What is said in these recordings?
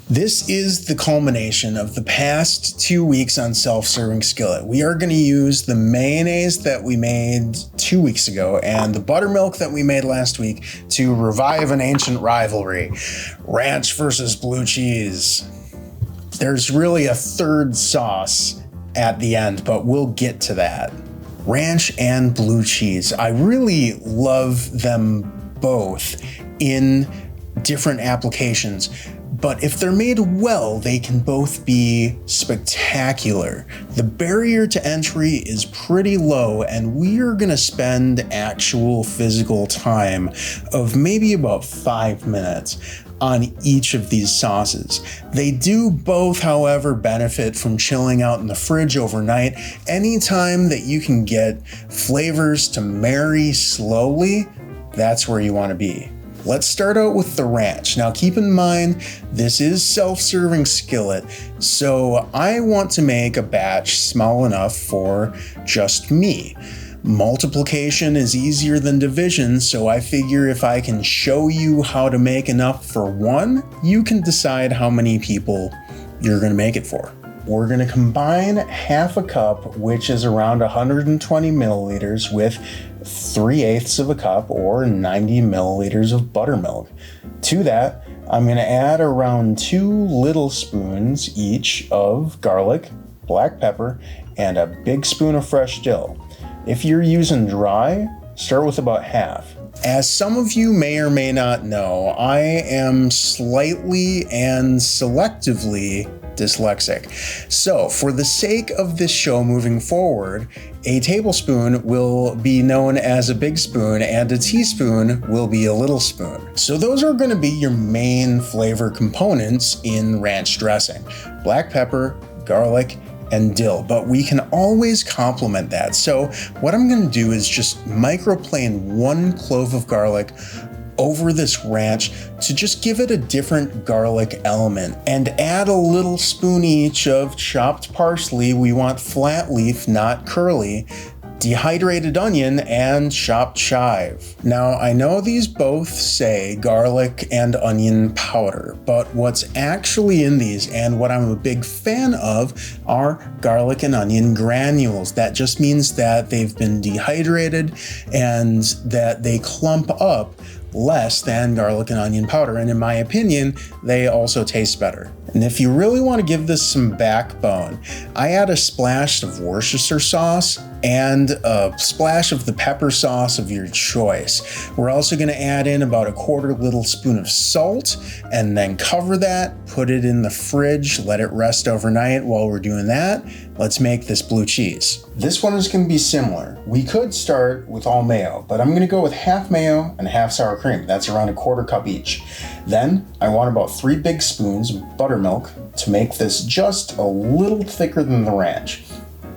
This is the culmination of the past 2 weeks on Self-Serving Skillet. We are going to use the mayonnaise that we made 2 weeks ago and the buttermilk that we made last week to revive an ancient rivalry. Ranch versus blue cheese. There's really a third sauce at the end, but we'll get to that. Ranch and blue cheese. I really love them both in different applications. But if they're made well, they can both be spectacular. The barrier to entry is pretty low, and we are gonna spend actual physical time of maybe about 5 minutes on each of these sauces. They do both, however, benefit from chilling out in the fridge overnight. Anytime that you can get flavors to marry slowly, that's where you wanna be. Let's start out with the ranch. Now keep in mind, this is Self-Serving Skillet, so I want to make a batch small enough for just me. Multiplication is easier than division, so I figure if I can show you how to make enough for one, you can decide how many people you're gonna make it for. We're gonna combine half a cup, which is around 120 milliliters, with 3/8 of a cup or 90 milliliters of buttermilk. To that, I'm gonna add around 2 little spoons each of garlic, black pepper, and a big spoon of fresh dill. If you're using dry, start with about half. As some of you may or may not know, I am slightly and selectively dyslexic. So for the sake of this show moving forward, a tablespoon will be known as a big spoon and a teaspoon will be a little spoon. So those are going to be your main flavor components in ranch dressing: black pepper, garlic, and dill, but we can always complement that. So what I'm going to do is just microplane 1 clove of garlic over this ranch to just give it a different garlic element, and add a little spoon each of chopped parsley. We want flat leaf, not curly, dehydrated onion, and chopped chive. Now, I know these both say garlic and onion powder, but what's actually in these, and what I'm a big fan of, are garlic and onion granules. That just means that they've been dehydrated and that they clump up less than garlic and onion powder, and in my opinion, they also taste better. And if you really want to give this some backbone, I add a splash of Worcestershire sauce and a splash of the pepper sauce of your choice. We're also going to add in about 1/4 little spoon of salt, and then cover that, put it in the fridge, let it rest overnight. While we're doing that, let's make this blue cheese. This one is going to be similar. We could start with all mayo, but I'm going to go with half mayo and half sour cream. That's around 1/4 cup each. Then I want about 3 big spoons of buttermilk to make this just a little thicker than the ranch.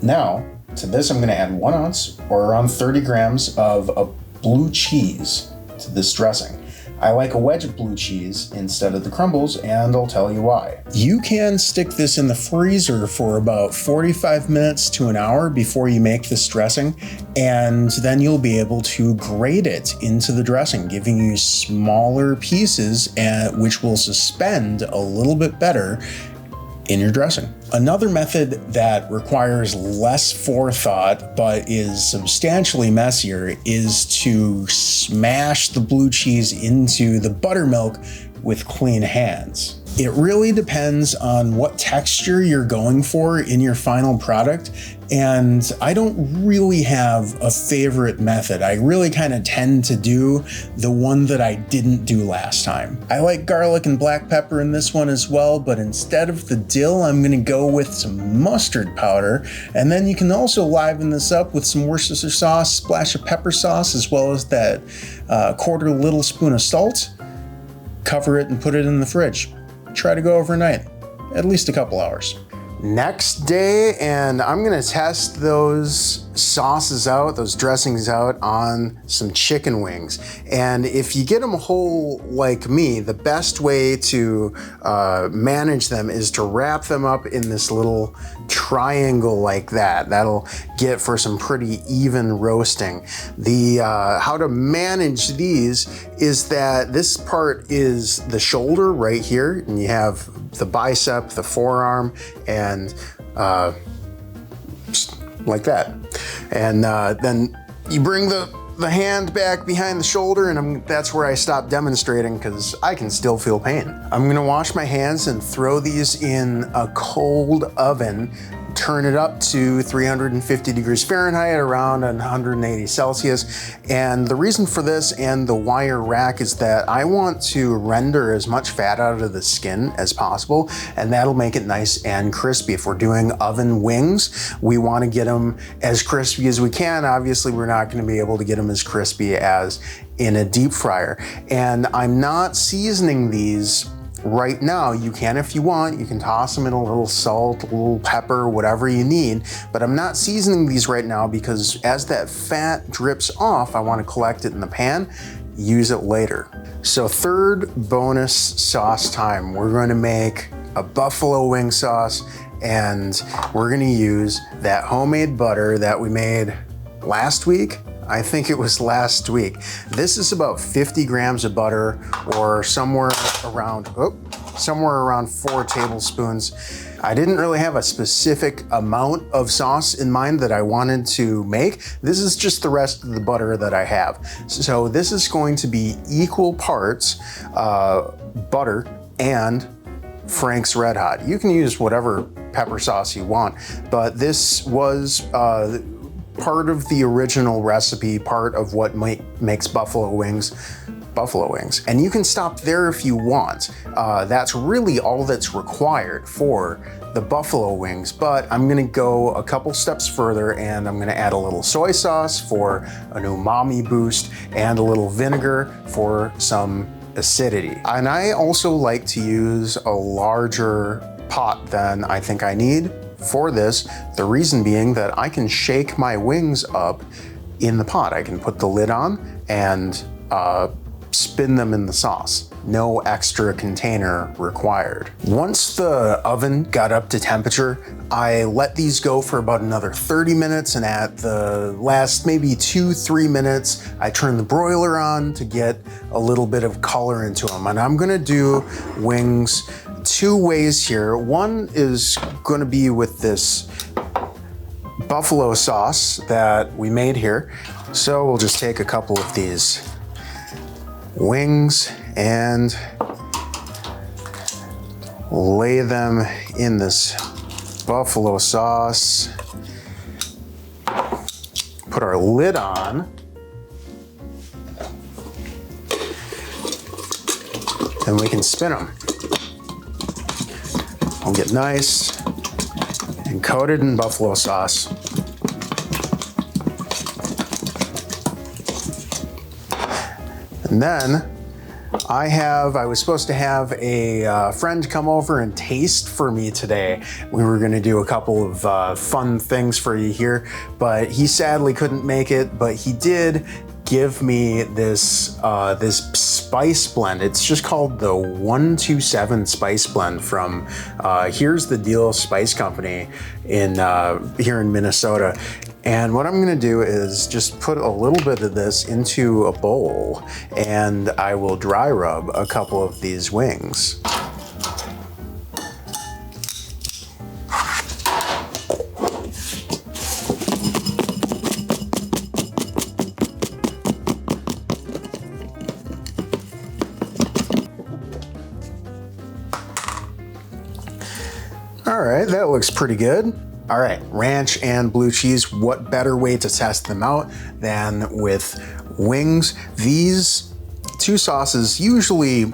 Now, to this I'm going to add 1 ounce or around 30 grams of a blue cheese to this dressing. I like a wedge of blue cheese instead of the crumbles, and I'll tell you why. You can stick this in the freezer for about 45 minutes to an hour before you make this dressing, and then you'll be able to grate it into the dressing, giving you smaller pieces, which will suspend a little bit better in your dressing. Another method that requires less forethought but is substantially messier is to smash the blue cheese into the buttermilk with clean hands. It really depends on what texture you're going for in your final product, and I don't really have a favorite method. I really kind of tend to do the one that I didn't do last time. I like garlic and black pepper in this one as well, but instead of the dill, I'm gonna go with some mustard powder, and then you can also liven this up with some Worcestershire sauce, splash of pepper sauce, as well as that 1/4 little spoon of salt. Cover it and put it in the fridge. Try to go overnight, at least a couple hours. Next day, and I'm gonna test those sauces out, those dressings out on some chicken wings. And if you get them whole like me, the best way to manage them is to wrap them up in this little triangle like that. That'll get for some pretty even roasting. The how to manage these is that this part is the shoulder right here, and you have the bicep, the forearm, and just like that. And then you bring the hand back behind the shoulder, and that's where I stop demonstrating because I can still feel pain. I'm gonna wash my hands and throw these in a cold oven, turn it up to 350 degrees Fahrenheit, around 180 Celsius. And the reason for this and the wire rack is that I want to render as much fat out of the skin as possible, and that'll make it nice and crispy. If we're doing oven wings, we want to get them as crispy as we can. Obviously, we're not going to be able to get them as crispy as in a deep fryer. And I'm not seasoning these right now. You can if you want. You can toss them in a little salt, a little pepper, whatever you need, but I'm not seasoning these right now because as that fat drips off, I want to collect it in the pan, use it later. So third bonus sauce time. We're going to make a buffalo wing sauce, and we're going to use that homemade butter that we made last week. I think it was last week. This is about 50 grams of butter, or somewhere around 4 tablespoons. I didn't really have a specific amount of sauce in mind that I wanted to make. This is just the rest of the butter that I have. So this is going to be equal parts butter and Frank's Red Hot. You can use whatever pepper sauce you want, but this was part of the original recipe, part of what makes buffalo wings. And you can stop there if you want. That's really all that's required for the buffalo wings, but I'm gonna go a couple steps further, and I'm gonna add a little soy sauce for an umami boost and a little vinegar for some acidity. And I also like to use a larger pot than I think I need for this. The reason being that I can shake my wings up in the pot. I can put the lid on and spin them in the sauce. No extra container required. Once the oven got up to temperature, I let these go for about another 30 minutes, and at the last maybe 2-3 minutes, I turn the broiler on to get a little bit of color into them. And I'm gonna do wings 2 ways here. One is gonna be with this buffalo sauce that we made here. So we'll just take a couple of these wings and lay them in this buffalo sauce. Put our lid on. And we can spin them. They'll get nice and coated in buffalo sauce. And then I was supposed to have a friend come over and taste for me today. We were gonna do a couple of fun things for you here, but he sadly couldn't make it, but he did give me this spice blend. It's just called the 127 Spice Blend from here's the Dill Spice Company here in Minnesota. And what I'm gonna do is just put a little bit of this into a bowl, and I will dry rub a couple of these wings. All right, that looks pretty good. All right, ranch and blue cheese, what better way to test them out than with wings? These two sauces usually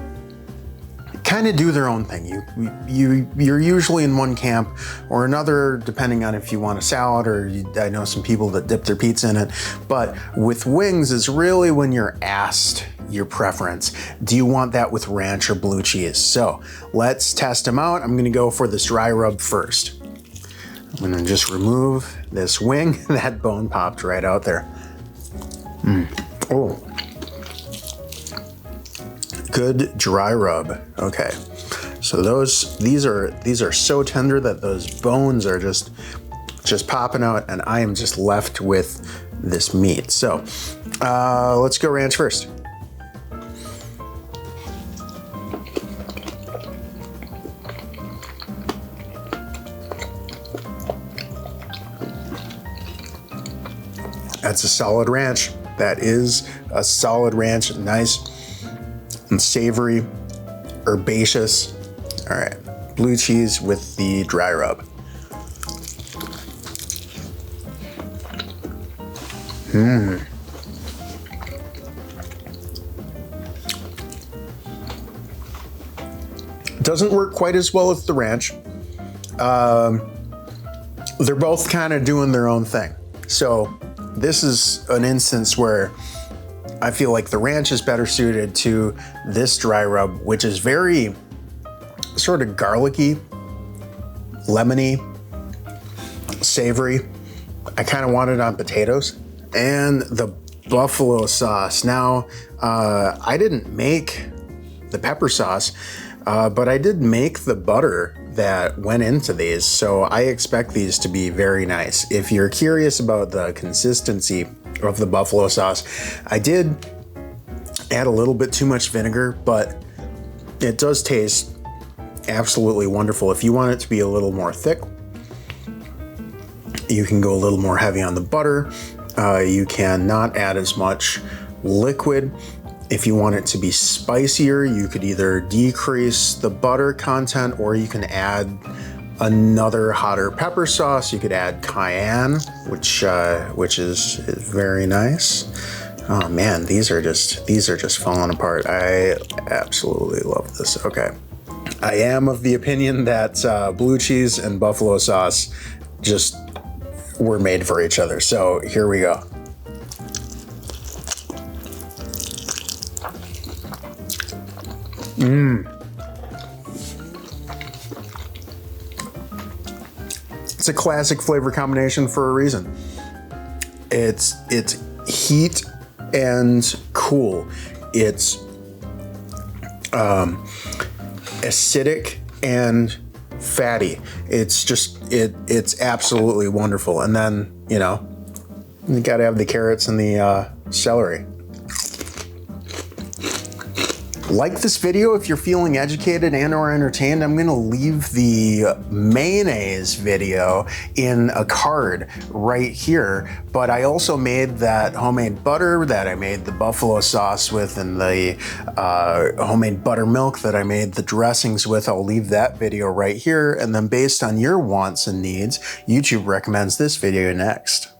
kind of do their own thing. You're usually in one camp or another, depending on if you want a salad, or I know some people that dip their pizza in it. But with wings, it's really when you're asked your preference. Do you want that with ranch or blue cheese? So let's test them out. I'm gonna go for this dry rub first. I'm gonna just remove this wing. That bone popped right out there. Oh, good dry rub. Okay, so these are so tender that those bones are just popping out, and I am just left with this meat. So let's go ranch first. That's a solid ranch. That is a solid ranch. Nice and savory, herbaceous. All right, blue cheese with the dry rub. Doesn't work quite as well with the ranch. They're both kind of doing their own thing. So this is an instance where I feel like the ranch is better suited to this dry rub, which is very sort of garlicky, lemony, savory. I kind of want it on potatoes. And the buffalo sauce. Now, I didn't make the pepper sauce, but I did make the butter that went into these, so I expect these to be very nice. If you're curious about the consistency of the buffalo sauce, I did add a little bit too much vinegar, but it does taste absolutely wonderful. If you want it to be a little more thick, you can go a little more heavy on the butter. You can not add as much liquid. If you want it to be spicier, you could either decrease the butter content or you can add another hotter pepper sauce. You could add cayenne, which is very nice. Oh man, these are just falling apart. I absolutely love this. Okay. I am of the opinion that blue cheese and buffalo sauce just were made for each other. So here we go. It's a classic flavor combination for a reason. It's heat and cool. It's acidic and fatty. It's absolutely wonderful. And then, you know, you gotta have the carrots and the celery. Like this video if you're feeling educated and or entertained. I'm gonna leave the mayonnaise video in a card right here, but I also made that homemade butter that I made the buffalo sauce with and the homemade buttermilk that I made the dressings with. I'll leave that video right here, and then based on your wants and needs, YouTube recommends this video next.